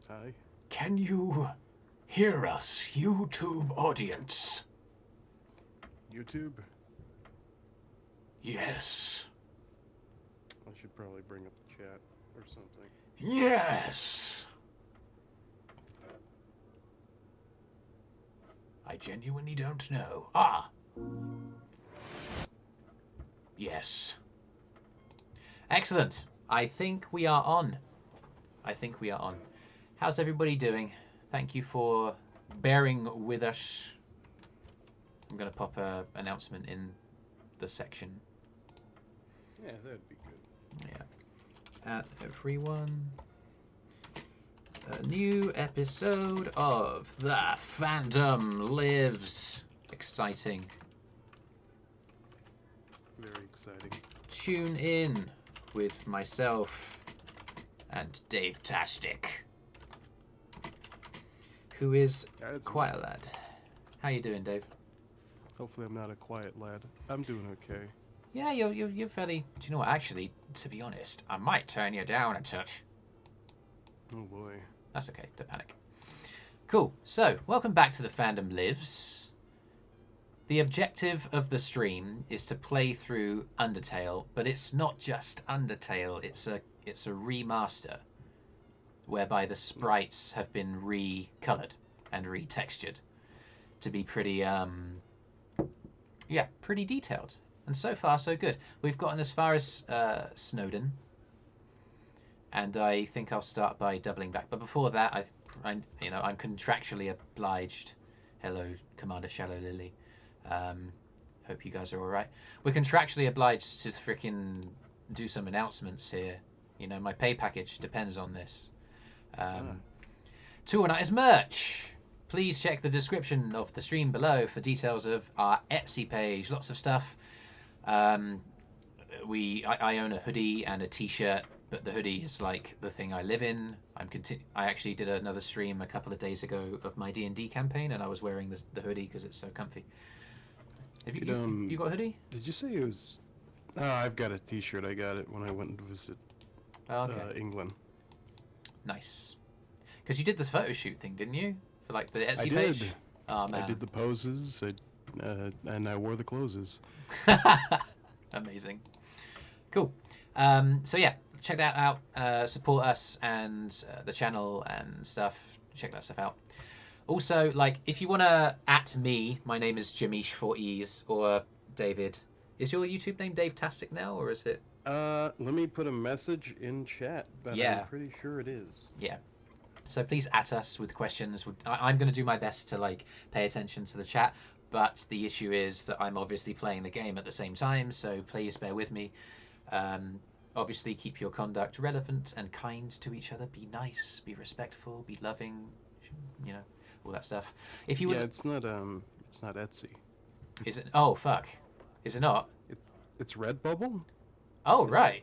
Hi. Can you hear us, YouTube audience? YouTube? Yes. I should probably bring up the chat or something. Yes. I genuinely don't know. Ah. Yes. Excellent. I think we are on. How's everybody doing? Thank you for bearing with us. I'm going to pop an announcement in the section. Yeah, that'd be good. Yeah. At everyone. A new episode of The Fandom Lives. Exciting. Very exciting. Tune in with myself and Davetastic, who is quite a lad. How you doing, Dave? Hopefully I'm not a quiet lad. I'm doing okay. Yeah, you're fairly... Do you know what? Actually, to be honest, I might turn you down a touch. Oh boy. That's okay, don't panic. Cool, so welcome back to The Fandom Lives. The objective of the stream is to play through Undertale, but it's not just Undertale, it's a remaster, whereby the sprites have been recolored and retextured to be pretty pretty detailed. And so far so good. We've gotten as far as Snowden, and I think I'll start by doubling back. But before that, I'm contractually obliged. Hello, Commander Shallow Lily. Hope you guys are all right. We're contractually obliged to freaking do some announcements here. You know, my pay package depends on this. TwoAllNighters merch. Please check the description of the stream below for details of our Etsy page. Lots of stuff. I own a hoodie and a t-shirt, but the hoodie is like the thing I live in. I actually did another stream a couple of days ago of my D&D campaign, and I was wearing the hoodie because it's so comfy. Have you got a hoodie? Did you say it was... I've got a t-shirt. I got it when I went to visit England. Nice. Because you did this photo shoot thing, didn't you? For like the Etsy page? Did. Oh, man. I did the poses, and I wore the clothes. Amazing. Cool. So yeah, check that out. Support us and the channel and stuff. Check that stuff out. Also, like, if you want to at me, my name is Jamish4Es, or David. Is your YouTube name Davetastic now, or is it? Let me put a message in chat, but I'm pretty sure it is. Yeah. So please at us with questions. I'm going to do my best to like pay attention to the chat, but the issue is that I'm obviously playing the game at the same time, so please bear with me. Obviously, keep your conduct relevant and kind to each other. Be nice, be respectful, be loving. You know, all that stuff. If you it's not Etsy. Is it? Oh fuck! Is it not? It's Redbubble. Oh right.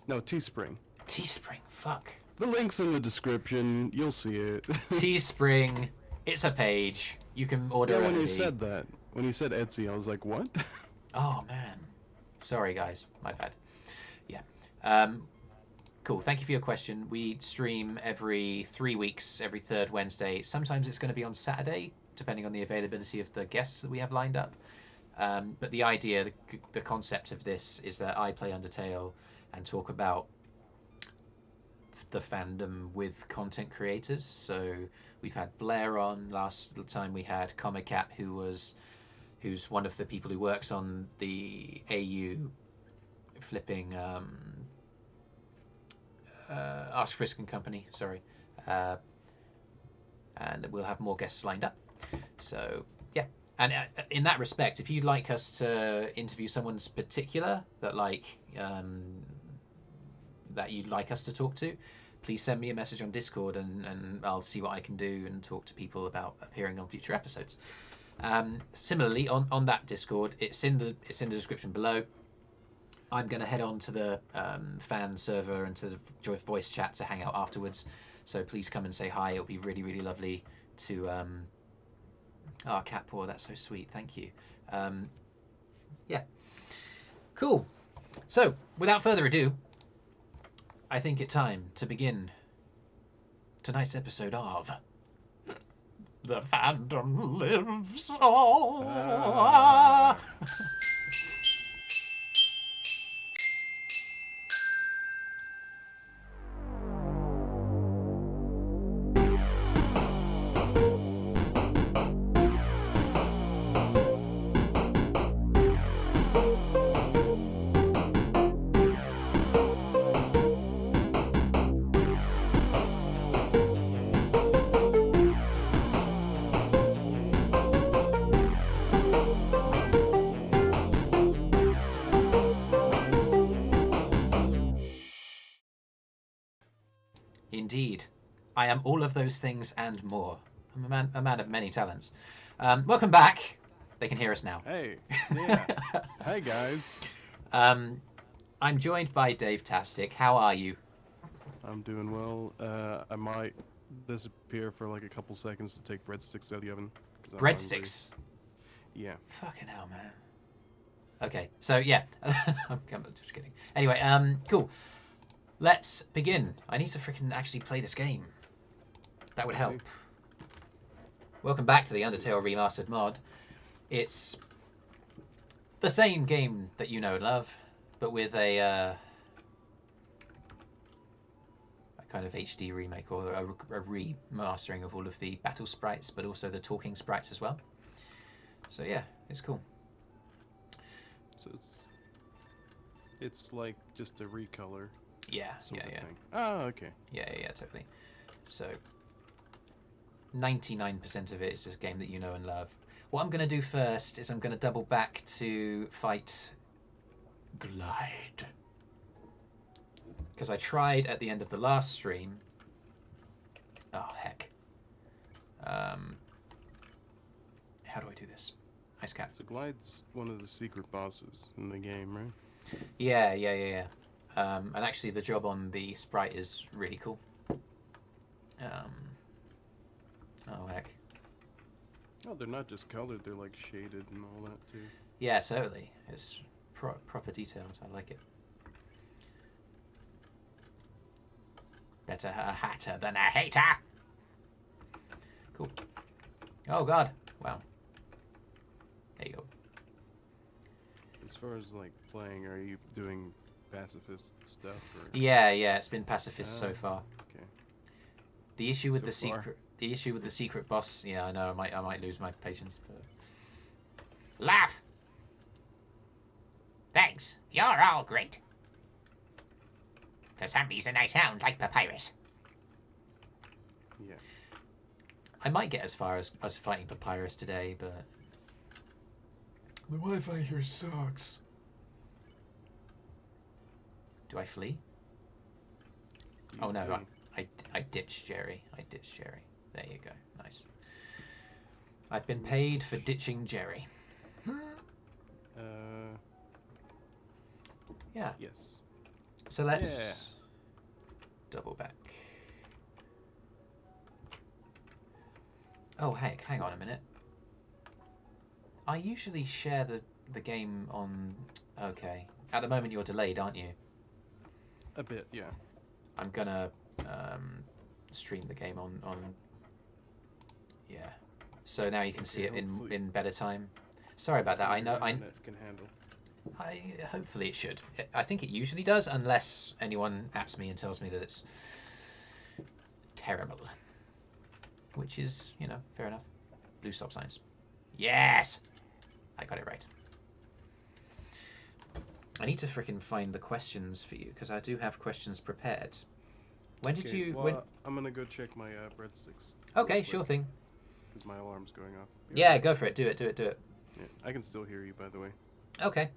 No, Teespring. Teespring. Fuck. The link's in the description. You'll see it. Teespring. It's a page. You can order. Yeah, when you said that, when you said Etsy, I was like, what? Oh man. Sorry guys, my bad. Yeah. Cool. Thank you for your question. We stream every 3 weeks, every third Wednesday. Sometimes it's going to be on Saturday, depending on the availability of the guests that we have lined up. But the idea, the concept of this is that I play Undertale and talk about the fandom with content creators. So we've had Blair on last time. We had Comic Cat, who's one of the people who works on the AU flipping Ask Frisk and Company. Sorry, and we'll have more guests lined up. So yeah. And in that respect, if you'd like us to interview someone's particular that that you'd like us to talk to, please send me a message on Discord and I'll see what I can do and talk to people about appearing on future episodes. Similarly, on that Discord, it's in the description below. I'm going to head on to the fan server and to the voice chat to hang out afterwards. So please come and say hi. It'll be really, really lovely to... Oh, cat paw, that's so sweet. Thank you. Yeah. Cool. So, without further ado, I think it's time to begin tonight's episode of The Fandom Lives On. Indeed. I am all of those things and more. I'm a man of many talents. Welcome back. They can hear us now. Hey, yeah. Hey, guys. I'm joined by Davetastic. How are you? I'm doing well. I might disappear for like a couple seconds to take breadsticks out of the oven. 'Cause I'm Breadsticks? hungry. Yeah. Fucking hell, man. Okay, so yeah. I'm just kidding. Anyway, cool. Let's begin. I need to freaking actually play this game. That would help. Welcome back to the Undertale Remastered mod. It's the same game that you know and love, but with a kind of HD remake or a remastering of all of the battle sprites, but also the talking sprites as well. So yeah, it's cool. So it's like just a recolor. Yeah, Sort of yeah. thing. Oh, okay. Yeah, totally. So 99% of it is just a game that you know and love. What I'm going to do first is I'm going to double back to fight Glide. Because I tried at the end of the last stream. Oh, heck. How do I do this? Ice Cat. So Glide's one of the secret bosses in the game, right? Yeah. And actually the job on the sprite is really cool. Oh, heck. Oh, they're not just colored, they're like shaded and all that too. Yeah, totally. It's proper detailed. I like it. Better a hatter than a hater. Cool. Oh god. Wow. There you go. As far as like playing, are you doing pacifist stuff or? Yeah. It's been pacifist so far. Okay. The issue with So far. the issue with the secret boss. Yeah, I know. I might lose my patience. But... Laugh. Thanks. You're all great. For some reason, I sound like Papyrus. Yeah. I might get as far as fighting Papyrus today, but the Wi-Fi here sucks. Do I flee? Oh no, I ditched Jerry. There you go. Nice. I've been paid for ditching Jerry. Yeah. Yes. So let's double back. Oh heck, hang on a minute. I usually share the game on... Okay. At the moment you're delayed, aren't you? A bit, yeah. I'm gonna stream the game on... Yeah. So now you can see it in better time. Sorry about that. I know... Internet can handle. Hopefully it should. I think it usually does, unless anyone asks me and tells me that it's terrible. Which is, you know, fair enough. Blue stop signs. Yes! I got it right. I need to frickin' find the questions for you, because I do have questions prepared. When did you... Well, I'm gonna go check my breadsticks. Okay, sure thing. Because my alarm's going off. Yeah, go for it. Do it. Yeah, I can still hear you, by the way. Okay.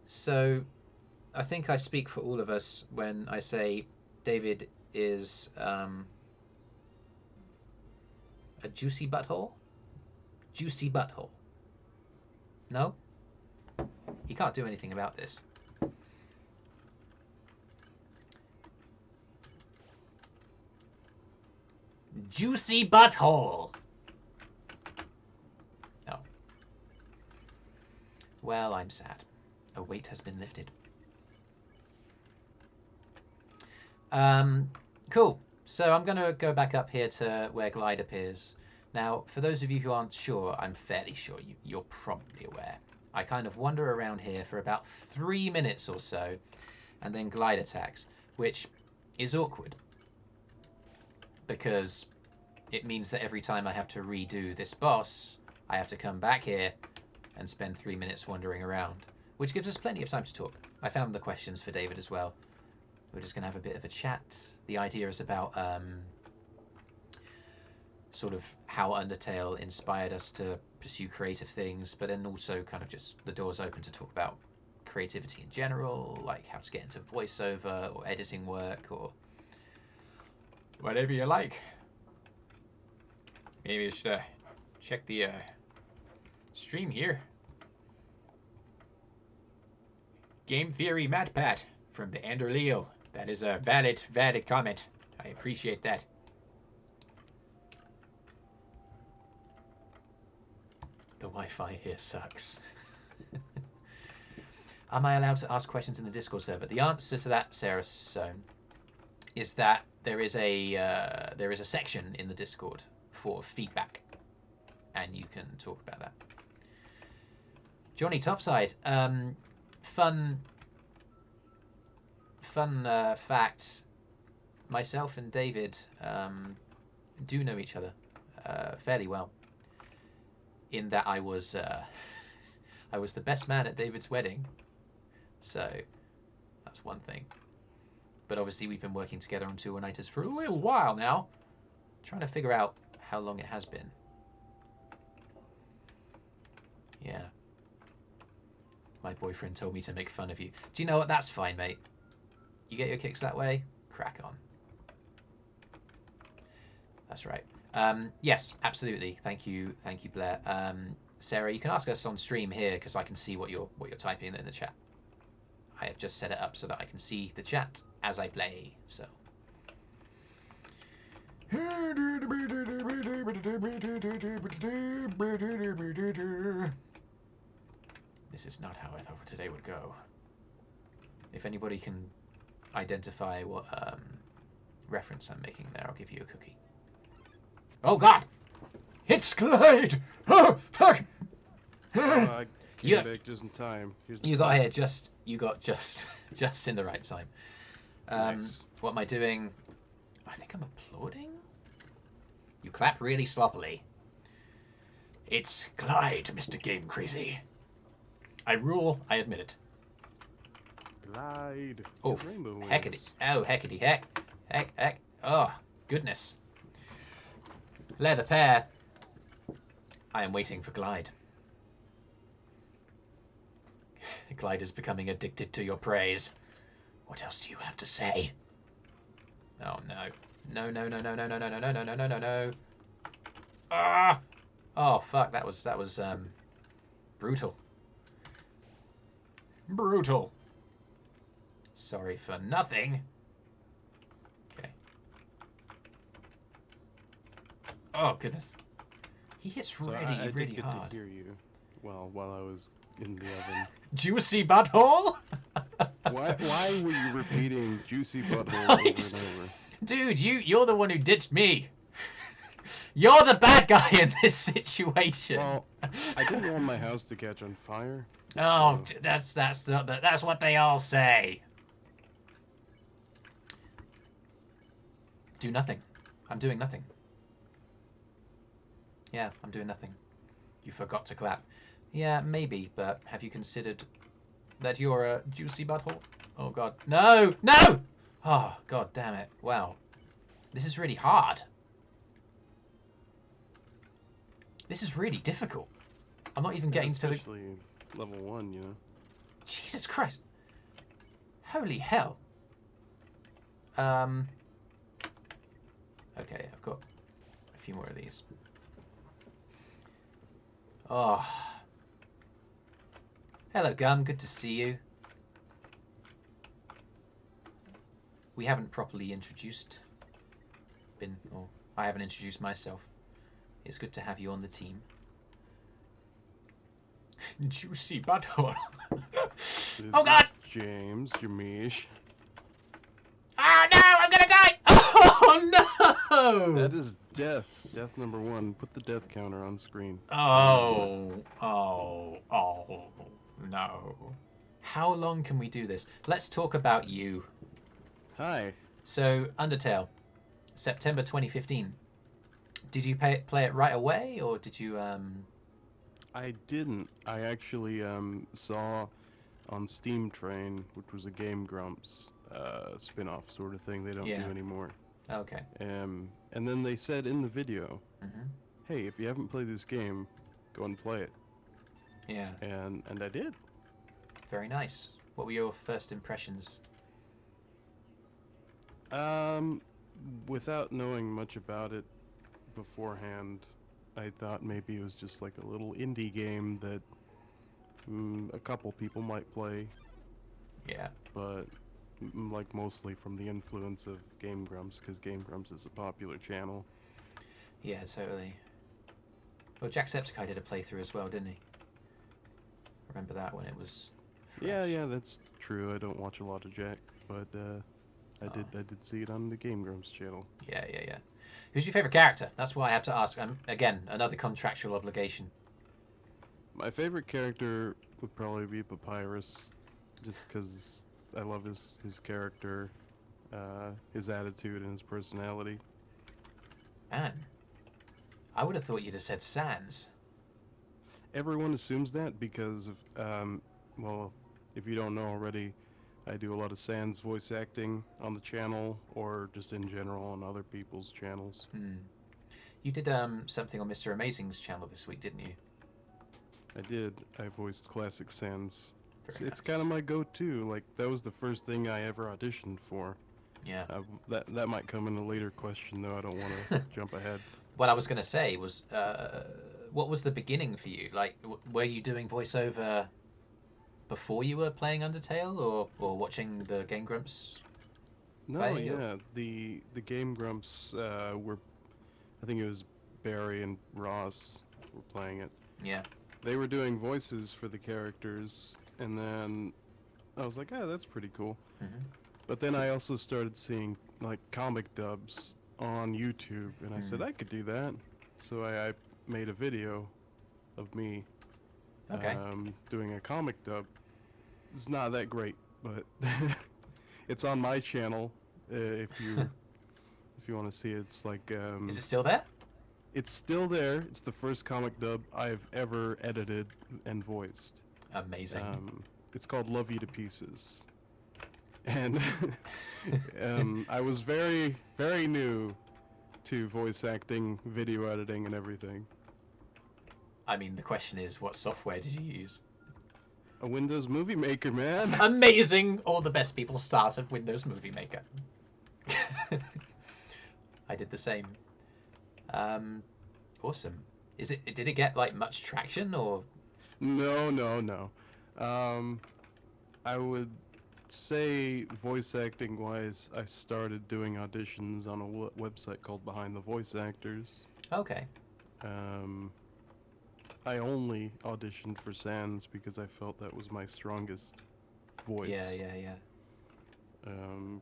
So, I think I speak for all of us when I say David is a juicy butthole? Juicy butthole. No? He can't do anything about this. Juicy butthole! No. Well, I'm sad. A weight has been lifted. Cool. So I'm going to go back up here to where Glide appears. Now, for those of you who aren't sure, I'm fairly sure you're probably aware. I kind of wander around here for about 3 minutes or so, and then Glide attacks, which is awkward. Because it means that every time I have to redo this boss, I have to come back here and spend 3 minutes wandering around, which gives us plenty of time to talk. I found the questions for David as well. We're just going to have a bit of a chat. The idea is about sort of how Undertale inspired us to pursue creative things, but then also kind of just the door's open to talk about creativity in general, like how to get into voiceover or editing work or whatever you like. Maybe I should check the stream here. Game Theory MatPat from the Undertale. That is a valid comment. I appreciate that. The Wi-Fi here sucks. Am I allowed to ask questions in the Discord server? The answer to that, Sarah Sohn, is that there is a section in the Discord for feedback, and you can talk about that. Johnny Topside, fun fact. Myself and David do know each other fairly well. In that I was the best man at David's wedding, so that's one thing. But obviously we've been working together on TwoAllNighters for a little while now, trying to figure out how long it has been. Yeah. My boyfriend told me to make fun of you. Do you know what? That's fine, mate. You get your kicks that way? Crack on. That's right. Yes, absolutely. Thank you, Blair. Sarah, you can ask us on stream here because I can see what you're typing in the chat. I have just set it up so that I can see the chat as I play. So. This is not how I thought today would go. If anybody can identify what reference I'm making there, I'll give you a cookie. Oh God! It's Glide! Oh fuck! I came back just in time. You got here just in the right time. Nice. What am I doing? I think I'm applauding. You clap really sloppily. It's Glide, Mr. Game Crazy. I rule. I admit it. Glide. Oh, heckity! Oh, heckity heck! Heck! Oh, goodness! Leather pair. I am waiting for Glide. Glide is becoming addicted to your praise. What else do you have to say? Oh no. No. Ah! Oh fuck, that was brutal. Brutal. Sorry for nothing. Okay. Oh goodness. He hits really I really did get hard. to hear you. Well, while I was in the oven. Juicy butthole? Why were you repeating juicy butthole over and over? Dude, you're the one who ditched me. You're the bad guy in this situation. Well, I didn't want my house to catch on fire. Oh, so. that's what they all say. Do nothing. I'm doing nothing. Yeah, I'm doing nothing. You forgot to clap. Yeah, maybe, but have you considered that you're a juicy butthole? Oh god. No! No! Oh, god damn it. Wow. This is really hard. This is really difficult. I'm not even getting to the... Especially level 1, you know? Jesus Christ. Holy hell. Okay, I've got a few more of these. Oh. Hello, Gum. Good to see you. We haven't properly introduced... I haven't introduced myself. It's good to have you on the team. Juicy butthole. Oh god! James, Jamesh. Oh no, I'm gonna die! Oh No! That is death. Death number 1. Put the death counter on screen. Oh, no. How long can we do this? Let's talk about you. Hi. So, Undertale, September 2015. Did you play it right away, or did you, I didn't. I actually saw on Steam Train, which was a Game Grumps spin-off sort of thing they don't Yeah. do anymore. Okay. And then they said in the video, Hmm. hey, if you haven't played this game, go and play it. Yeah. And I did. Very nice. What were your first impressions? Um, without knowing much about it beforehand, I thought maybe it was just like a little indie game that a couple people might play, Yeah. but like mostly from the influence of Game Grumps, because Game Grumps is a popular channel. Yeah, totally. Well, Jacksepticeye did a playthrough as well, didn't he? Remember that when it was fresh. Yeah, that's true. I don't watch a lot of Jack, but I did see it on the Game Grumps channel. Yeah. Who's your favorite character? That's what I have to ask. Again, another contractual obligation. My favorite character would probably be Papyrus, just because I love his character, his attitude, and his personality. Man, I would have thought you'd have said Sans. Everyone assumes that because of, well, if you don't know already, I do a lot of Sans voice acting on the channel, or just in general on other people's channels. You did something on Mr. Amazing's channel this week, didn't you? I did. I voiced classic Sans. Very It's kind nice. of my go-to. Like that was the first thing I ever auditioned for. Yeah. That might come in a later question, though. I don't want to jump ahead. What I was going to say was, what was the beginning for you? Like, were you doing voiceover before you were playing Undertale, or watching the Game Grumps No, play? Or... yeah, the Game Grumps were. I think it was Barry and Ross were playing it. Yeah. They were doing voices for the characters, and then I was like, "Ah, that's pretty cool." Hmm. But then I also started seeing like comic dubs on YouTube, and I said Mm. I could do that. So I made a video of me Okay. doing a comic dub. It's not that great, but it's on my channel. If you want to see it, it's like Is it still there? it's still there. It's the first comic dub I've ever edited and voiced. Amazing. It's called Love You to Pieces. And I was very, very new to voice acting, video editing, and everything. I mean, the question is, what software did you use? A Windows Movie Maker, man. Amazing! All the best people start at Windows Movie Maker. I did the same. Awesome. Did it get like much traction or? No. I would say voice acting wise, I started doing auditions on a website called Behind the Voice Actors. Okay. I only auditioned for Sans because I felt that was my strongest voice. Yeah.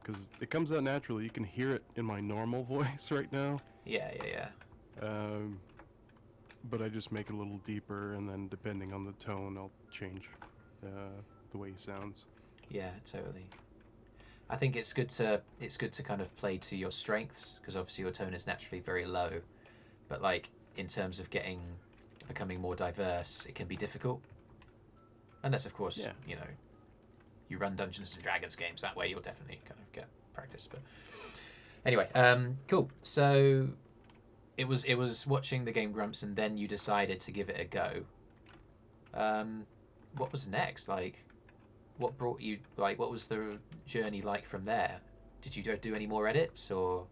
Because it comes out naturally. You can hear it in my normal voice right now. Yeah. But I just make it a little deeper, and then depending on the tone, I'll change the way he sounds. Yeah, totally. I think it's good to kind of play to your strengths because obviously your tone is naturally very low, but like in terms of becoming more diverse, it can be difficult. Unless of course, Yeah. you run Dungeons and Dragons games that way, you'll definitely kind of get practice. But anyway, cool. So it was watching the Game Grumps, and then you decided to give it a go. What was next? Like, what brought you? Like, what was the journey like from there? Did you do any more edits or?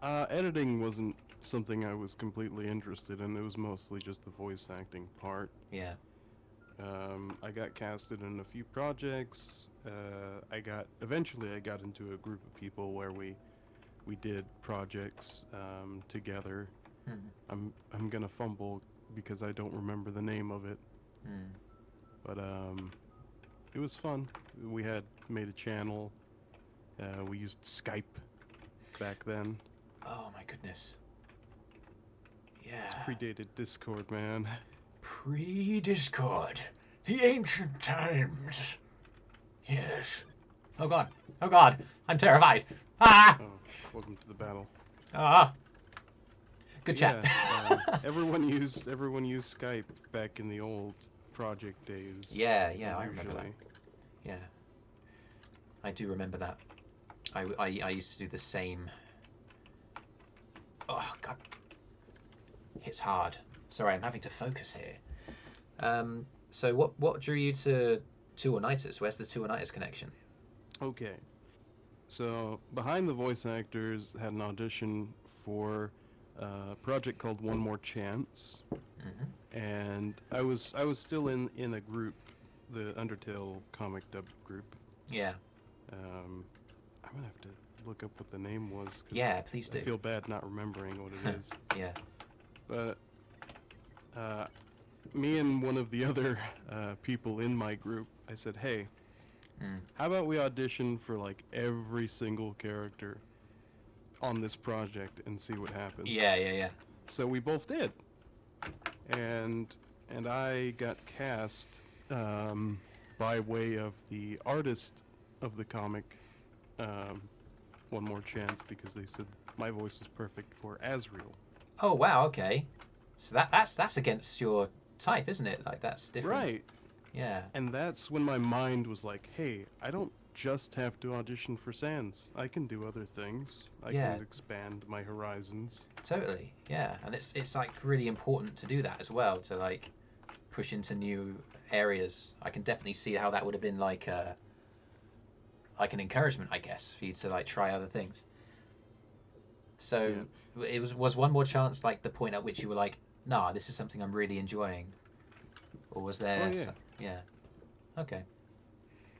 Editing wasn't something I was completely interested in. It was mostly just the voice acting part. Yeah. I got casted in a few projects. Eventually I got into a group of people where we did projects together. I'm gonna fumble because I don't remember the name of it. But it was fun. We had made a channel. We used Skype back then. Oh my goodness. It's Yeah. predated Discord, man. Pre-Discord. The ancient times. Yes. Oh god. Oh god. I'm terrified. Ah! Oh, welcome to the battle. Ah! Good But chat. yeah, everyone used Skype back in the old project days. Yeah, yeah, I remember that. Usually, Yeah. I do remember that. I used to do the same. Oh god. Hits hard. Sorry, I'm having to focus here. So what drew you to TwoAllNighters? Where's the TwoAllNighters connection? okay. So behind the voice actors had an audition for a project called One More Chance, Mm-hmm. and I was still in a group, the Undertale comic dub group. Yeah. Um, I'm gonna have to look up what the name was because Yeah, please I do. feel bad not remembering what it is. Yeah. But uh, me and one of the other people in my group, I said, "Hey, Mm. how about we audition for like every single character on this project and see what happens?" Yeah, yeah, yeah. So we both did, and and I got cast by way of the artist of the comic. Um, One More Chance because they said my voice was perfect for Asriel. Oh wow, okay. So that's against your type, isn't it? Like that's different. Right. Yeah. And that's when my mind was like, hey, I don't just have to audition for Sans. I can do other things. I Yeah, can expand my horizons. totally. Yeah. And it's like really important to do that as well, to like push into new areas. I can definitely see how that would have been like an encouragement, I guess, for you to like try other things. So Yeah. it was one more chance like the point at which you were like, nah, this is something I'm really enjoying, or was Oh, there? yeah. Yeah. Okay.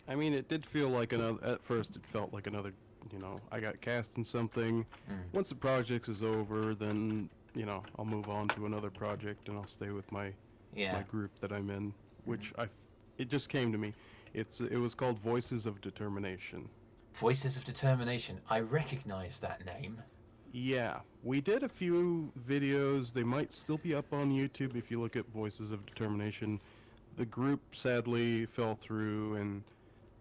I mean, it did feel like another, at first, it felt like another, I got cast in something. Mm. Once the project is over, then, I'll move on to another project and I'll stay with my Yeah. group that I'm in, Mm. which it just came to me. It was called Voices of Determination. Voices of Determination. I recognize that name. Yeah, we did a few videos. They might still be up on YouTube if you look at Voices of Determination. The group sadly fell through, and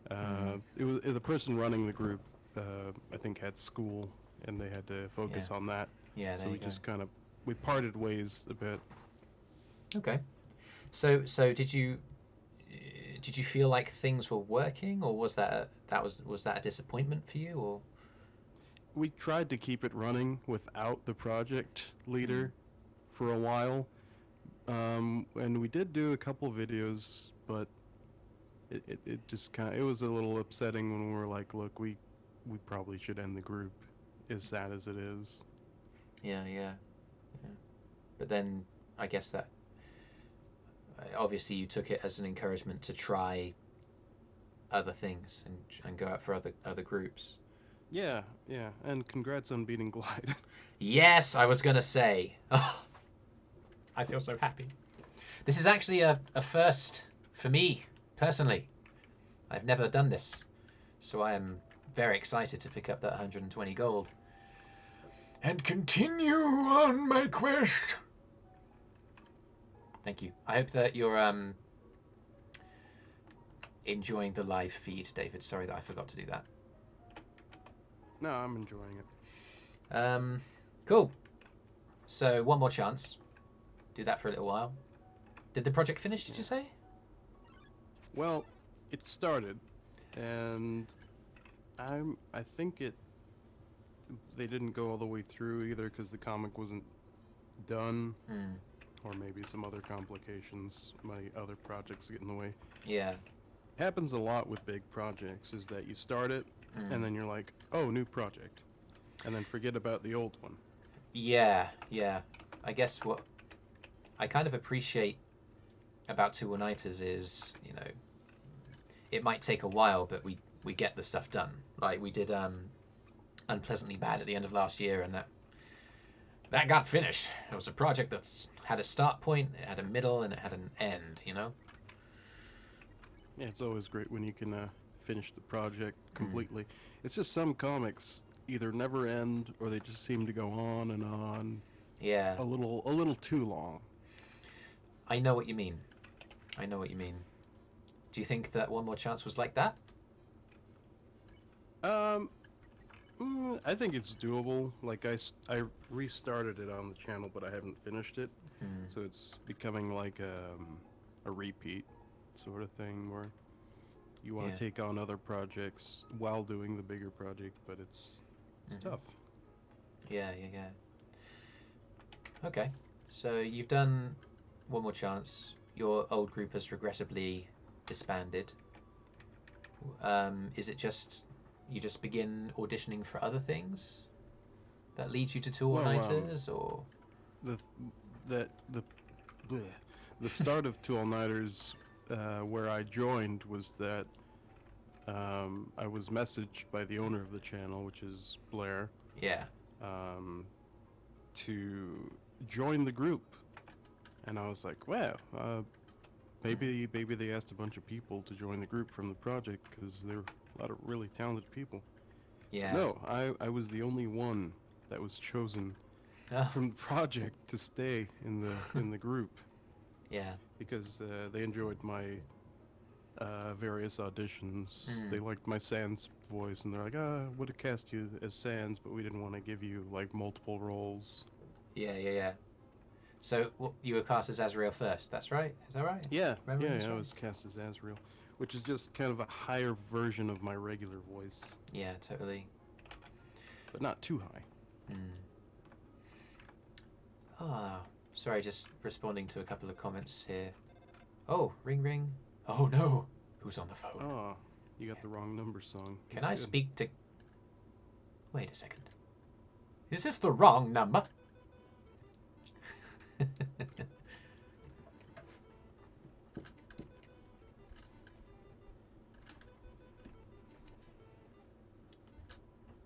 Mm. it was the person running the group. I think had school, and they had to Yeah. focus on that. Yeah. There So you we go. just we parted ways a bit. Okay. So did you feel like things were working, or was was that a disappointment for you, or? We tried to keep it running without the project Mm. leader for a while, and we did do a couple videos, but it just it was a little upsetting when we were like, look, we probably should end the group, as sad as it is. Yeah. Yeah. Yeah. But then I guess that obviously you took it as an encouragement to try other things and go out for other groups. Yeah, yeah, and congrats on beating Glide. Yes, I was gonna say. Oh, I feel so happy. This is actually a first for me personally. I've never done this, so I am very excited to pick up that 120 gold and continue on my quest. Thank you. I hope that you're enjoying the live feed, David. Sorry that I forgot to do that. No, I'm enjoying it. Cool. So one more chance. Do that for a little while. Did the project finish? Did Yeah. you say? Well, it started, and I think they didn't go all the way through either because the comic wasn't done, Hmm. or maybe some other complications. My other projects get in the way. Yeah. Happens a lot with big projects is that you start it Hmm. and then you're like, oh, new project, and then forget about the old one. Yeah. Yeah. I guess what I kind of appreciate about TwoAllNighters is, it might take a while, but we get the stuff done. Like we did Unpleasantly Bad at the end of last year, and that got finished. It was a project that had a start point, it had a middle, and it had an end. Yeah, it's always great when you can finish the project Mm. completely. It's just some comics, either never end or they just seem to go on and on Yeah, a little too long. I know what you mean. I know what you mean. Do you think that One More Chance was like that? Um, I think it's doable. Like I restarted it on the channel, but I haven't finished it, Hmm. so it's becoming like a repeat sort of thing where you want Yeah. to take on other projects while doing the bigger project, but it's Hmm. tough. Yeah, yeah, yeah. Okay. So you've done One More Chance. Your old group has regrettably disbanded. Is it just you just begin auditioning for other things that leads you to Two All Well, Nighters, or the the bleh, the start of TwoAllNighters, where I joined, was that I was messaged by the owner of the channel, which is Blair, yeah, um, to join the group, and I was like, "Wow, maybe they asked a bunch of people to join the group from the project because there are a lot of really talented people." But yeah, no, I was the only one that was chosen oh, from the project to stay in the group yeah, because they enjoyed my various auditions. mm. They liked my Sans voice, and they're like, would have cast you as Sans, but we didn't want to give you like multiple roles." Yeah, yeah, yeah. So you were cast as Azrael first. That's right. Is that right? Yeah, Remembering this I right? was cast as Azrael, which is just kind of a higher version of my regular voice, Yeah, totally. but not too high. Mm. Ah, sorry, just responding to a couple of comments here. Oh, ring ring. Oh no, who's on the phone? Oh, you got the wrong number song. Can That's I good. speak to? Wait a second. Is this the wrong number?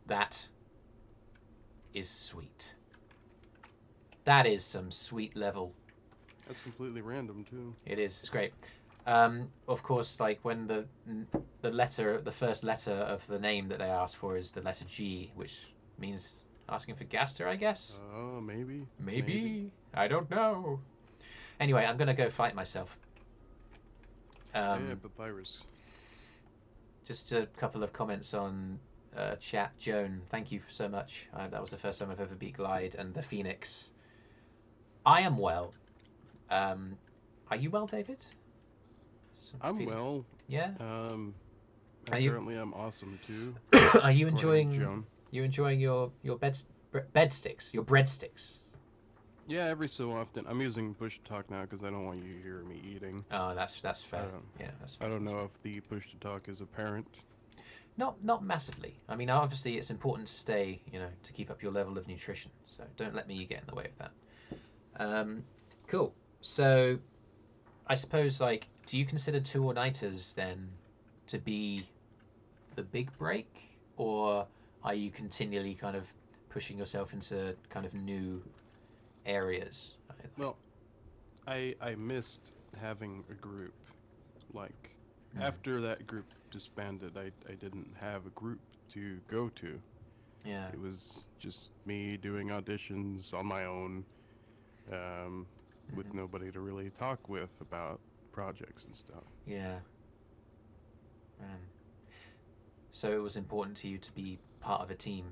That is sweet. That is some sweet level. That's completely random too. It is. It's great. Of course, like when the first letter of the name that they ask for is the letter G, which means asking for Gaster, I guess. Oh, maybe. Maybe. I don't know. Anyway, I'm gonna go fight myself. Yeah, Um, Papyrus. just a couple of comments on chat. Joan, thank you so much. That was the first time I've ever beat Glide and the Phoenix. I am well. Um, are you well, David? I'm well. Yeah. Um, Are you apparently I'm awesome too, are you according to enjoying Joan. your bed sticks, your breadsticks? Yeah, every so often. I'm using push to talk now because I don't want you to hear me eating. Oh, that's I fair. don't. Yeah, that's I fair. don't That's know fair. if the push to talk is apparent. Not massively. I mean, obviously it's important to stay, to keep up your level of nutrition. So don't let me get in the way of that. Um, cool. So I suppose, like, do you consider Two All Nighters then to be the big break, or are you continually kind of pushing yourself into kind of new areas? Like, Well, I missed having a group. Like hmm, after that group disbanded, I didn't have a group to go to. yeah, It was just me doing auditions on my own, um, with hmm, nobody to really talk with about projects and stuff. yeah, man. So it was important to you to be part of a team.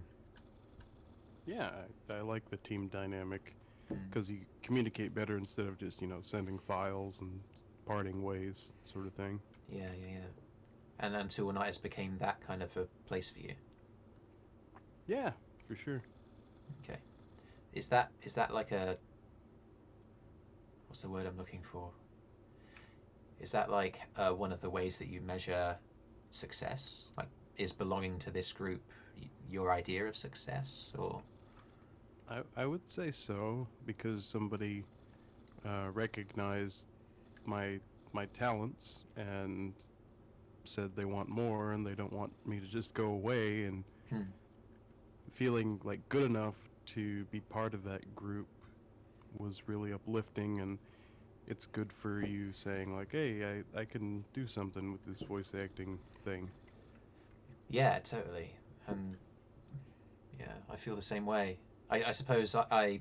Yeah, I like the team dynamic Mm. because you communicate better instead of just sending files and parting ways sort of thing. Yeah, yeah, yeah. And Two All Nighters became that kind of a place for you. Yeah, for sure. Okay. Is that like a what's the word I'm looking for? Is that like one of the ways that you measure success? Like, is belonging to this group your idea of success, or? I would say so because somebody recognized my my talents and said they want more and they don't want me to just go away, and Hmm. feeling like good enough to be part of that group was really uplifting. And it's good for you saying like, hey, I can do something with this voice acting thing. Yeah, totally. And Yeah, I feel the same way. I suppose I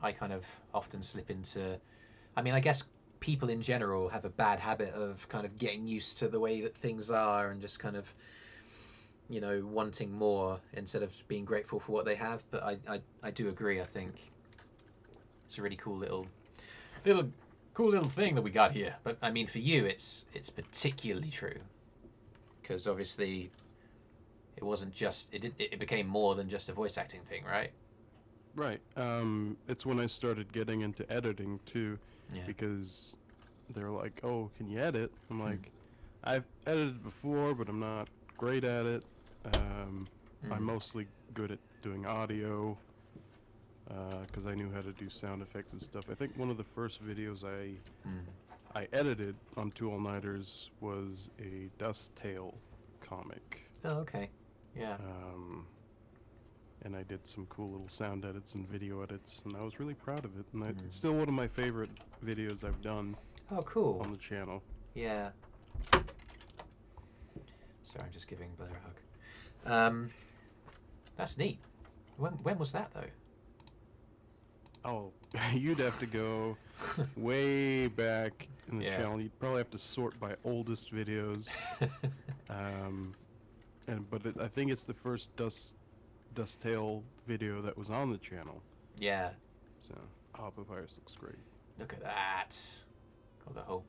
kind of often slip into. I mean, I guess people in general have a bad habit of kind of getting used to the way that things are and just kind of, wanting more instead of being grateful for what they have. But I do agree. I think it's a really little cool little thing that we got here. But I mean, for you, it's particularly true because obviously it became more than just a voice acting thing, right? Right. It's when I started getting into editing too, Yeah. because they're like, "Oh, can you edit?" I'm Hmm. like, "I've edited before, but I'm not great at it. Um, I'm Mm. mostly good at doing audio, because I knew how to do sound effects and stuff. I think one of the first videos Mm. I edited on TwoAllNighters was a Dust comic. Oh, okay. Yeah. Um, and I did some cool little sound edits and video edits, and I was really proud of it. And Mm. it's still one of my favorite videos I've done Oh, cool. on the channel. Yeah. Sorry, I'm just giving Blair a hug. That's neat. When was that though? Oh, you'd have to go way back in the Yeah. channel. You'd probably have to sort by oldest videos. Um, I think it's the first Dust video that was on the channel. Yeah. So, oh, Papyrus looks great. Look at that. Got the whole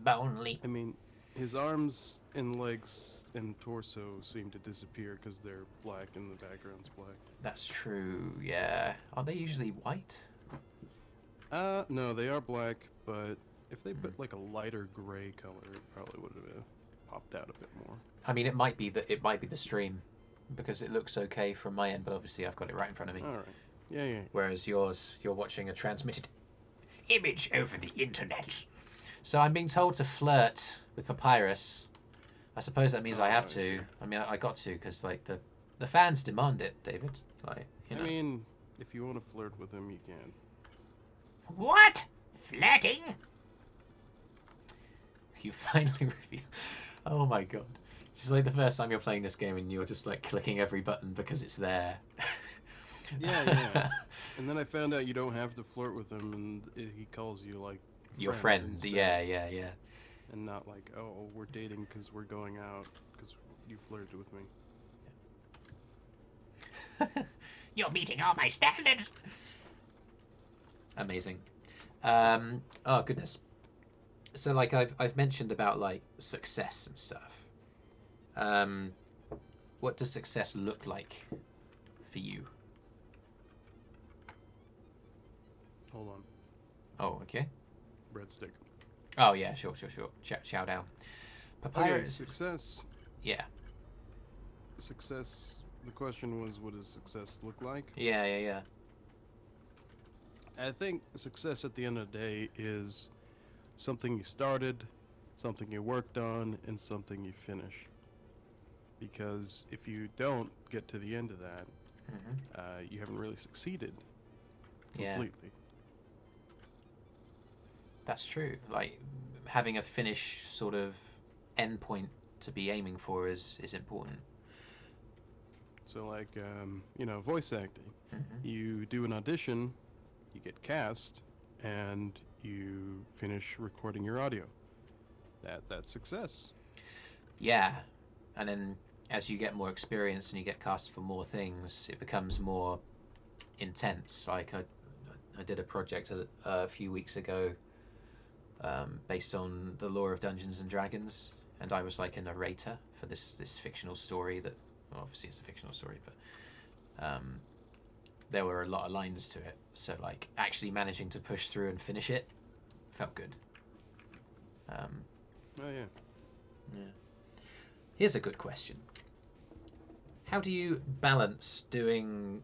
bonely. I mean, his arms and legs and torso seem to disappear because they're black and the background's black. That's true. Yeah. Are they usually white? No, they are black, but if they Mm. put like a lighter gray color, it probably would have popped out a bit more. I mean, it might be the stream because it looks okay from my end, but obviously I've got it right in front of me. All right. Yeah, yeah. Whereas yours, you're watching a transmitted image over the internet. So I'm being told to flirt with Papyrus. I suppose that means I have I to. see. I mean, I got to because like the fans demand it, David. Like, I mean, if you want to flirt with him, you can. What? Flirting? You finally reveal. Oh my god. It's like the first time you're playing this game and you're just like clicking every button because it's there. Yeah, yeah. And then I found out you don't have to flirt with him, and he calls you like Your friend. instead, Yeah, yeah, yeah. and not like, oh, we're dating because we're going out because you flirted with me. You're meeting all my standards. Amazing. Oh goodness. So like I've mentioned about like success and stuff. Um, what does success look like for you? Hold on, Oh, okay. breadstick. Oh yeah, sure. Chow down. Okay, Papyrus. success. Yeah. Success. The question was, what does success look like? Yeah. I think success at the end of the day is something you started, something you worked on, and something you finish. Because if you don't get to the end of that, you haven't really succeeded Yeah, completely. that's true. Like having a finish sort of endpoint to be aiming for is important. So, like, voice acting. Hmm. You do an audition, you get cast, and you finish recording your audio. That's success. Yeah, and then as you get more experience and you get cast for more things, it becomes more intense. Like I did a project a few weeks ago based on the lore of Dungeons and Dragons, and I was like a narrator for this fictional story that well, obviously it's a fictional story, but there were a lot of lines to it. So like actually managing to push through and finish it felt good. Um, Oh yeah. yeah. Here's a good question. How do you balance doing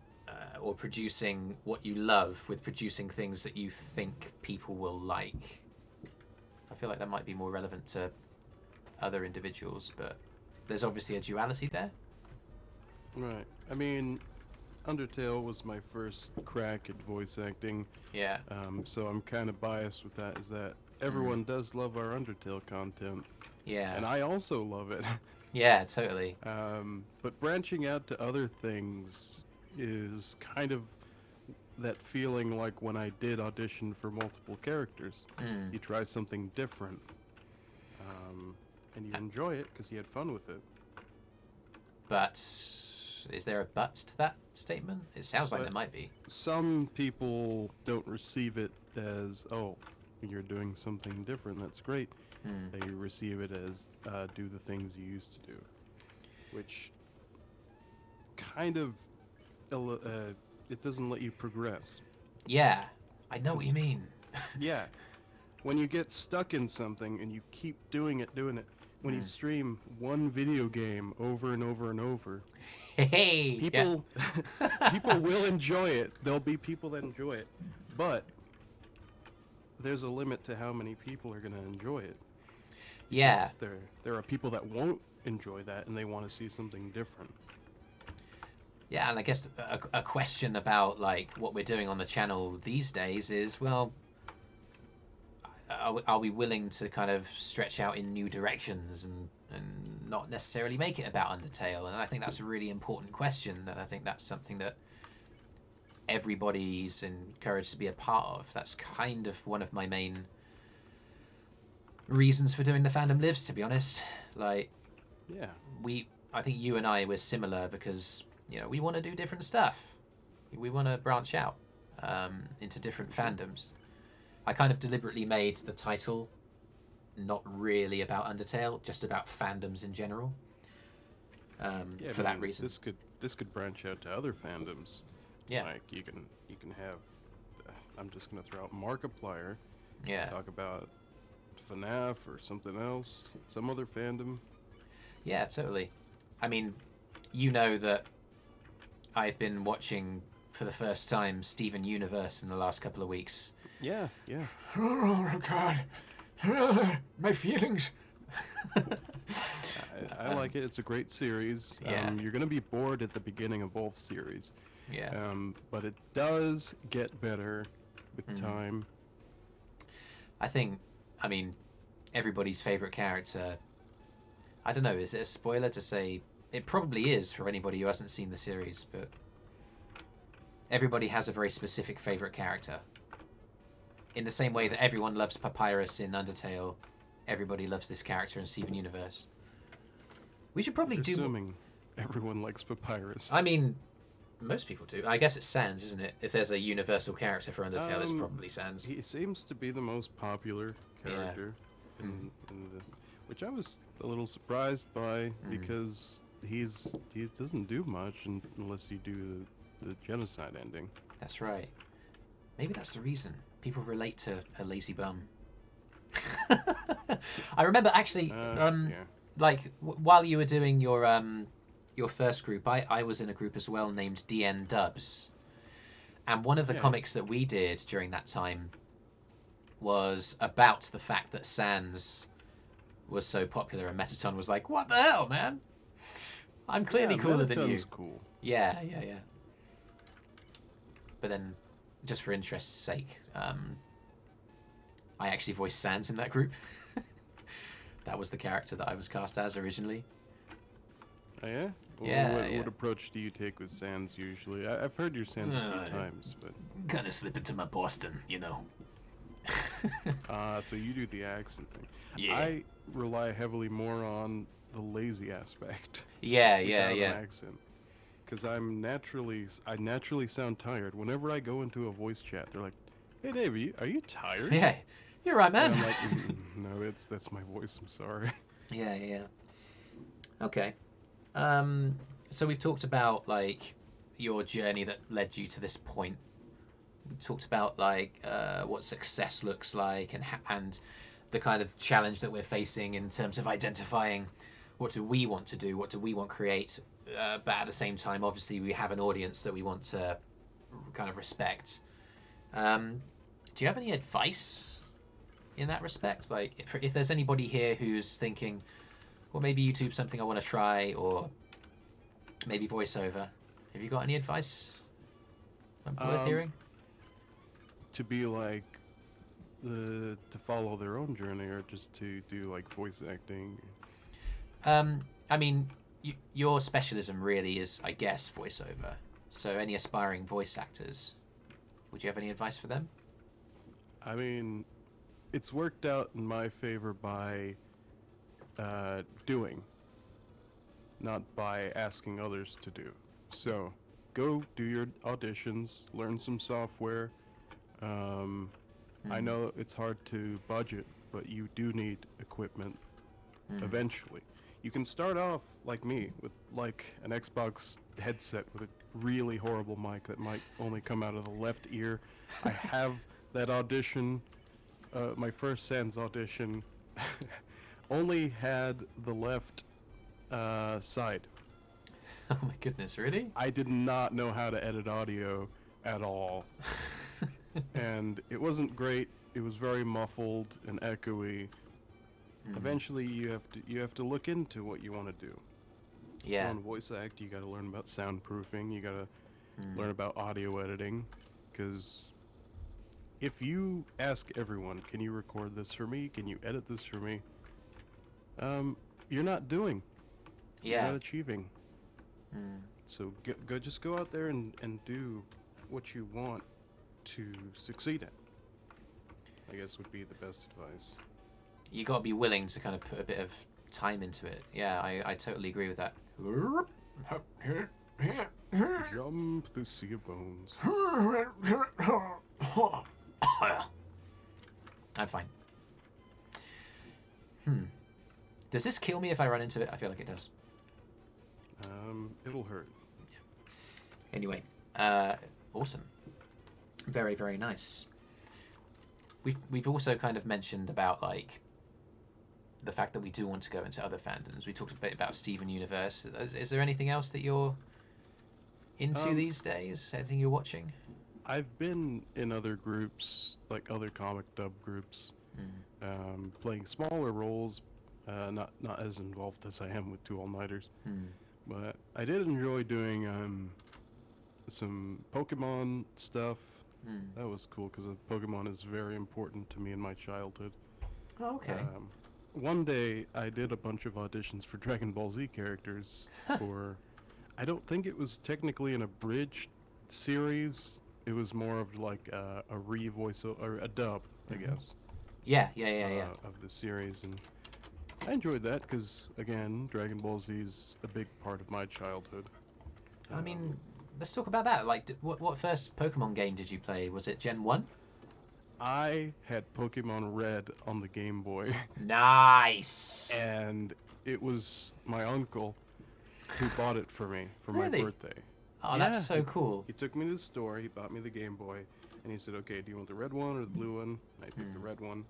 or producing what you love with producing things that you think people will like? I feel like that might be more relevant to other individuals, but there's obviously a duality there. Right. I mean, Undertale was my first crack at voice acting, Yeah. so I'm kind of biased with that. Is that Mm. everyone does love our Undertale content, Yeah. and I also love it. Yeah, totally. But branching out to other things, is kind of that feeling like when I did audition for multiple characters. Mm. You try something different, and you enjoy it because you had fun with it. But is there a but to that statement? It sounds like But there might be. some people don't receive it as, oh, you're doing something different. That's great. Mm. They receive it as, do the things you used to do, which kind of it doesn't let you progress. Yeah, I know what 'Cause you mean. yeah, when you get stuck in something and you keep doing it, when you stream one video game over and over and over, Hey, yeah. people people will enjoy it. There'll be people that enjoy it, but there's a limit to how many people are going to enjoy it. Yeah, Because there are people that won't enjoy that and they want to see something different. yeah, and I guess a question about like what we're doing on the channel these days is, well, are we willing to kind of stretch out in new directions and not necessarily make it about Undertale? And I think that's a really important question, and I think that's something that everybody's encouraged to be a part of. That's kind of one of my main reasons for doing the Fandom Lives, to be honest. Like, Yeah. I think you and I were similar because, you know, we want to do different stuff. We want to branch out into different fandoms. I kind of deliberately made the title not really about Undertale, just about fandoms in general. Yeah, For that reason. This could branch out to other fandoms. Yeah. Like you can have. I'm just gonna throw out Markiplier. Yeah. Talk about FNAF or something else, some other fandom. Yeah, totally. I mean, you know that I've been watching for the first time Steven Universe in the last couple of weeks. Yeah, yeah. Oh God, my feelings. I like it. It's a great series. Yeah. You're gonna be bored at the beginning of both series. Yeah. But it does get better with time. I think, I mean, everybody's favorite character. I don't know. Is it a spoiler to say? It probably is for anybody who hasn't seen the series, but everybody has a very specific favorite character. In the same way that everyone loves Papyrus in Undertale, everybody loves this character in Steven Universe. We should probably do. Assuming everyone likes Papyrus. I mean, most people do. I guess it's Sans, isn't it? If there's a universal character for Undertale, it's probably Sans. He seems to be the most popular character, which I was a little surprised by because he doesn't do much unless you do the genocide ending. That's right. Maybe that's the reason people relate to a lazy bum. I remember actually, like while you were doing your first group, I was in a group as well named DN Dubs, and one of the comics that we did during that time was about the fact that Sans was so popular, and Metaton was like, "What the hell, man? I'm clearly cooler than you." Cool. Yeah. But then, just for interest's sake, I actually voiced Sans in that group. That was the character that I was cast as originally. Oh yeah? What approach do you take with Sans usually? I've heard your Sans a few times, but kind of slip into my Boston, you know. So you do the accent thing. Yeah. I rely heavily more on the lazy aspect. Yeah. An accent. Because I naturally sound tired. Whenever I go into a voice chat, they're like, "Hey Dave, are you tired?" Yeah, you're right, man. And I'm like, no, that's my voice. I'm sorry. Yeah. Okay. So we've talked about like your journey that led you to this point. We talked about like what success looks like and the kind of challenge that we're facing in terms of identifying what do we want to do, what do we want to create, but at the same time, obviously, we have an audience that we want to kind of respect. Do you have any advice in that respect? Like, if there's anybody here who's thinking, well, maybe YouTube's something I want to try, or maybe voiceover, have you got any advice worth hearing? To be like to follow their own journey, or just to do like voice acting. I mean, your specialism really is, I guess, voiceover. So, any aspiring voice actors, would you have any advice for them? I mean, it's worked out in my favor by doing, not by asking others to do. So, go do your auditions, learn some software. Um, I Hmm. know it's hard to budget, but you do need equipment Hmm. eventually. You can start off like me with like an Xbox headset with a really horrible mic that might only come out of the left ear. I have that audition, my first Sans audition, only had the left side. Oh my goodness, really? I did not know how to edit audio at all, and it wasn't great. It was very muffled and echoey. Hmm. Eventually, you have to look into what you want to do. If you Yeah. want to voice act, you got to learn about soundproofing. You got to Hmm. learn about audio editing, because if you ask everyone, "Can you record this for me? Can you edit this for me?" Um, you're not doing. You're Yeah. not achieving. Hmm. So just go out there and do what you want to succeed at. I guess would be the best advice. You got to be willing to kind of put a bit of time into it. Yeah, I totally agree with that. Jump the sea of bones. I'm fine. Hmm. Does this kill me if I run into it? I feel like it does. It'll hurt. Anyway, awesome. Very, very nice. We've also kind of mentioned about like the fact that we do want to go into other fandoms. We talked a bit about Steven Universe. Is there anything else that you're into Um, these days? Anything you're watching? I've been in other groups, like other comic dub groups, Mm. playing smaller roles, not as involved as I am with TwoAllNighters. Mm. But I did enjoy doing some Pokemon stuff. Mm. That was cool because Pokemon is very important to me in my childhood. Oh, okay. Um, one day I did a bunch of auditions for Dragon Ball Z characters for. I don't think it was technically an abridged series. It was more of like a re-voice or a dub, I Mm-hmm. guess, Yeah, yeah, yeah, yeah. of the series, and I enjoyed that because again, Dragon Ball Z is a big part of my childhood. I Um, mean, let's talk about that. Like, what first Pokemon game did you play? Was it Gen 1? I had Pokemon Red on the Game Boy, Nice! and it was my uncle who bought it for me for my Really? birthday. Oh, that's Yeah, so cool. he took me to the store, he bought me the Game Boy, and he said, "Okay, do you want the red one or the blue one?" And I picked the Hmm. red one.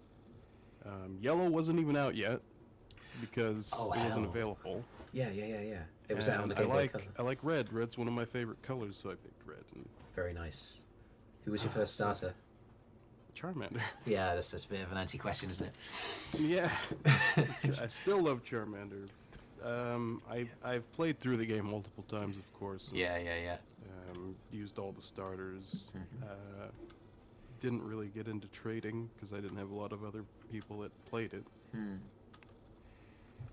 Yellow wasn't even out yet because Oh, it wasn't hell. available. Yeah, yeah, yeah, yeah. It was out on And the I Game Boy like Color. I like red. Red's one of my favorite colors, so I picked red. And Very nice. Who was your first so starter? Charmander. Yeah, that's just a bit of an anti-question, isn't Yeah, it? I still love Charmander. I've played through the game multiple times, of course, and Yeah, yeah, yeah. used all the starters. Mhm. Didn't really get into trading because I didn't have a lot of other people that played it. Hmm.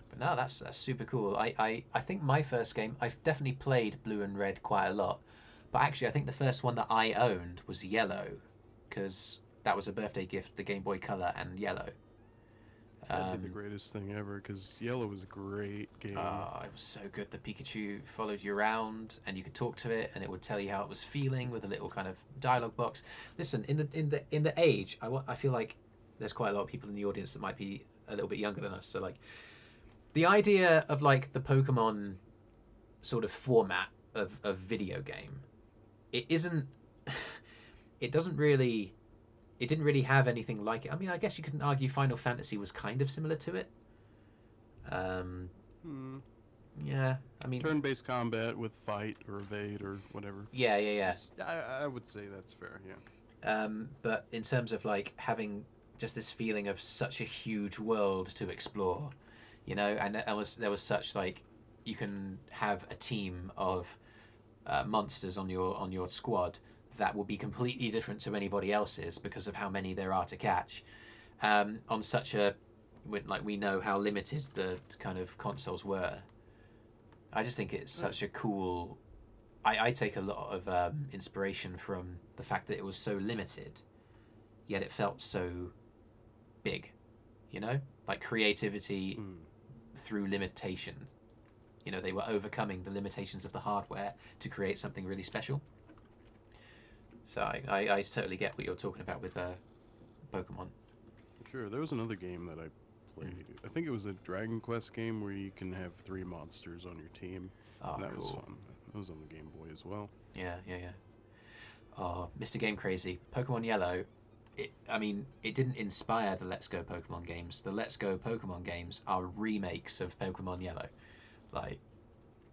But no, that's super cool. I think my first game, I've definitely played Blue and Red quite a lot, but actually I think the first one that I owned was Yellow, because that was a birthday gift, the Game Boy Color and Yellow. That'd be the Um, greatest thing ever because Yellow was a great game. it was so good. The Pikachu followed you around, and you could talk to it, and it would tell you how it was feeling with a little kind of dialogue box. Listen, in the age, I feel like there's quite a lot of people in the audience that might be a little bit younger than us. So like the idea of like the Pokemon sort of format of video game, it isn't. It doesn't really. It didn't really have anything like it. I mean, I guess you could argue Final Fantasy was kind of similar to it. Um, Hmm. yeah, I mean, Turn-based combat with fight or evade or whatever. yeah, yeah, yeah. I would say that's fair. Yeah. But in terms of like having just this feeling of such a huge world to explore, and there was such like you can have a team of monsters on your squad that will be completely different to anybody else's because of how many there are to catch. On such a like we know how limited the kind of consoles were. I just think it's Uh, such a cool I take a lot of inspiration from the fact that it was so limited, yet it felt so big. You know, like creativity Mm. through limitation. You know, they were overcoming the limitations of the hardware to create something really special. So I totally get what you're talking about with Pokemon. Sure, there was another game that I Mm. played. I think it was a Dragon Quest game where you can have three monsters on your team, Oh, and that was cool. fun. That was on the Game Boy as well. Yeah, yeah, yeah. Oh, Mr. Game Crazy, Pokemon Yellow. I mean, it didn't inspire the Let's Go Pokemon games. The Let's Go Pokemon games are remakes of Pokemon Yellow. Like,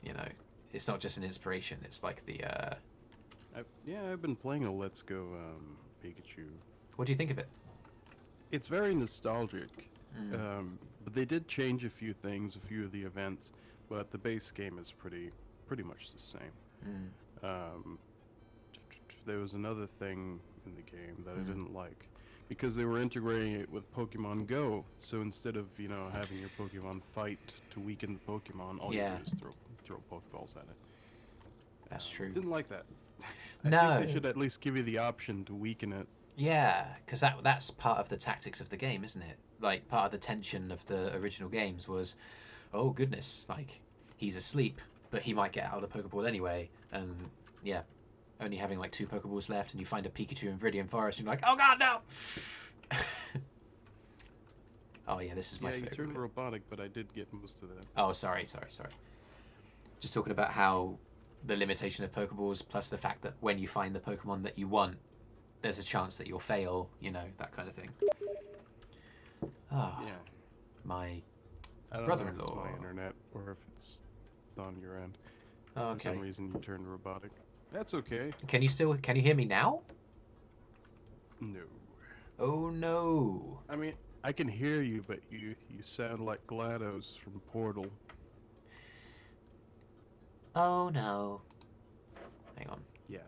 you know, it's not just an inspiration. It's like the. I've been playing a Let's Go Pikachu. What do you think of it? It's very nostalgic, Mm, but they did change a few things, a few of the events, but the base game is pretty much the same. mm, Um, there was another thing in the game that I mm. didn't like because they were integrating it with Pokemon Go. So instead of having your Pokemon fight to weaken the Pokemon, all you Yeah, do is throw Pokeballs at it. that's true. Didn't like that. I think they No, should at least give you the option to weaken it. yeah, because that's part of the tactics of the game, isn't it? Like part of the tension of the original games was, oh goodness, like he's asleep, but he might get out of the Pokeball anyway, and yeah, only having like two Pokeballs left, and you find a Pikachu in Viridian Forest, and you're like, oh god, no! Oh yeah, this is my Yeah, you favorite turned bit. robotic, but I did get most of that. Oh, sorry, sorry, sorry. Just talking about how the limitation of Pokeballs, plus the fact that when you find the Pokemon that you want, there's a chance that you'll fail, you know, that kind of thing. Ah, Yeah, my I don't know if it's brother-in-law. my internet or if it's on your end. Oh, For some okay. reason, you turned robotic. That's okay. Can you hear me now? No. Oh no. I mean, I can hear you, but you sound like GLaDOS from Portal. Oh no. Hang on. Yeah.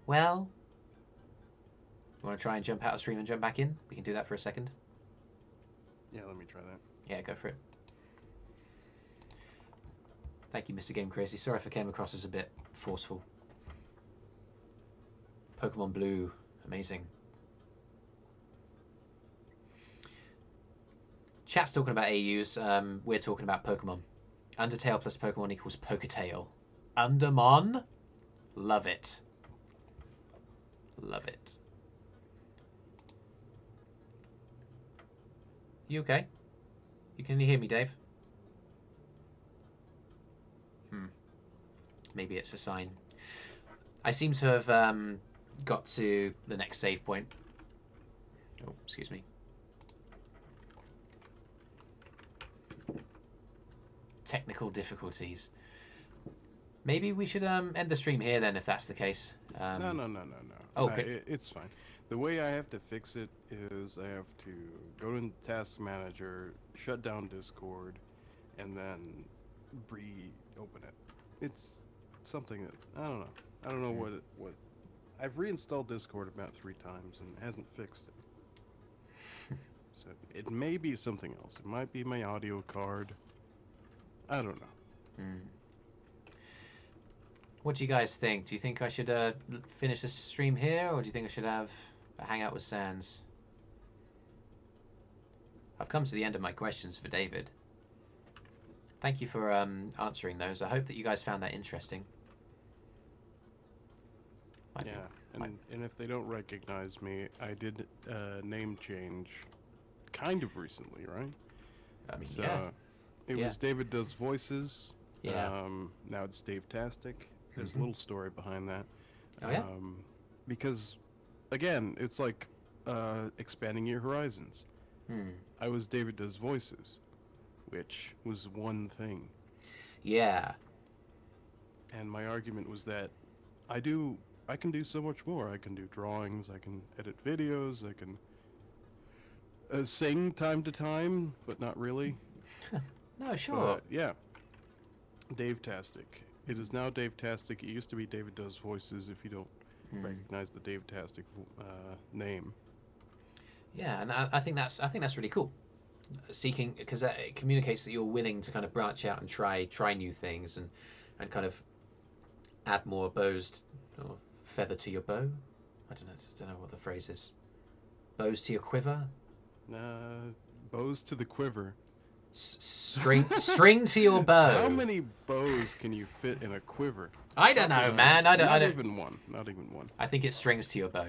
Well, you want to try and jump out of stream and jump back in? We can do that for a second. Yeah, let me try that. Yeah, go for it. Thank you, Mr. Game Crazy. Sorry if I came across as a bit forceful. Pokemon Blue, amazing. Chat's talking about AUs. We're talking about Pokemon. Undertale plus Pokemon equals Poketail. Undermon? Love it. Love it. You okay? You can hear me, Dave? Maybe it's a sign. I seem to have got to the next save point. Oh, excuse me. Technical difficulties. Maybe we should end the stream here then, if that's the case. No. Oh, No, okay. it's fine. The way I have to fix it is I have to go to Task Manager, shut down Discord, and then reopen it. It's something that I don't know. I don't know what. I've reinstalled Discord about 3 times and it hasn't fixed it. So it may be something else. It might be my audio card. I don't know. Hmm. What do you guys think? Do you think I should finish this stream here, or do you think I should have a hangout with Sans? I've come to the end of my questions for David. Thank you for answering those. I hope that you guys found that interesting. Yeah, and if they don't recognize me, I did name change kind of recently, right? I mean, So yeah, it yeah, was David Does Voices. yeah. Now it's Davetastic. There's a Mhm. little story behind that. Oh yeah. Because, again, it's like expanding your horizons. Hmm. I was David Does Voices, which was one thing. Yeah. And my argument was that I can do so much more. I can do drawings, I can edit videos, I can sing time to time, but not really. No, sure. But yeah, Davetastic. It is now Davetastic. It used to be David Does Voices if you don't Hmm. recognize the Davetastic name. Yeah, and I think that's really cool. Seeking, because it communicates that you're willing to kind of branch out and try new things and kind of Add more bows or feather to your bow. I don't know what the phrase is. Bows to your quiver. Bows to the quiver. String to your bow. So how many bows can you fit in a quiver? I don't know, man. I don't. Even one. Not even one. I think it's strings to your bow.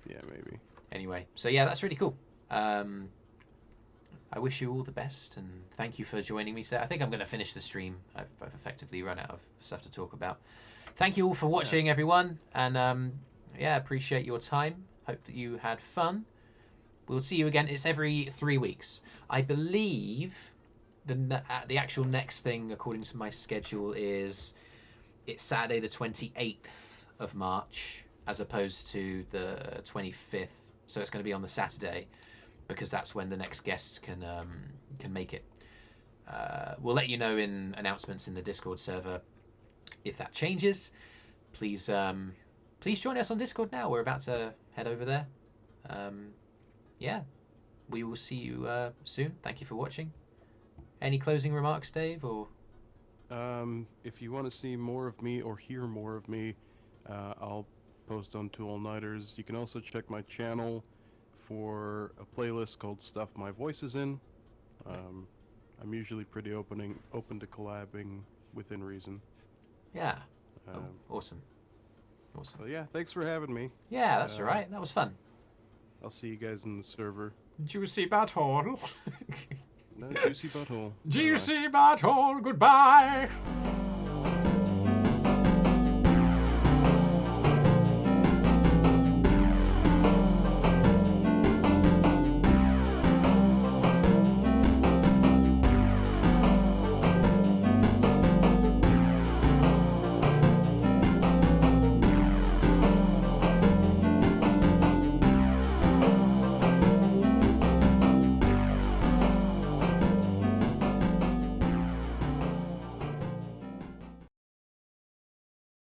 Yeah, maybe. Anyway, so yeah, that's really cool. I wish you all the best, and thank you for joining me today. I think I'm going to finish the stream. I've effectively run out of stuff to talk about. Thank you all for watching, everyone, and yeah, appreciate your time. Hope that you had fun. We'll see you again. It's every 3 weeks. I believe the actual next thing, according to my schedule, it's Saturday the 28th of March, as opposed to the 25th. So it's going to be on the Saturday, because that's when the next guests can make it. We'll let you know in announcements in the Discord server if that changes. Please join us on Discord now. We're about to head over there. Yeah, we will see you soon. Thank you for watching. Any closing remarks, Dave? Or if you want to see more of me or hear more of me, I'll post on TwoAllNighters. You can also check my channel for a playlist called Stuff My Voice Is In. I'm usually pretty open to collabing within reason. Yeah. Awesome. So yeah, thanks for having me. Yeah, that's all right. That was fun. I'll see you guys in the server. Juicy butthole. No, juicy butthole. Juicy butthole. Goodbye.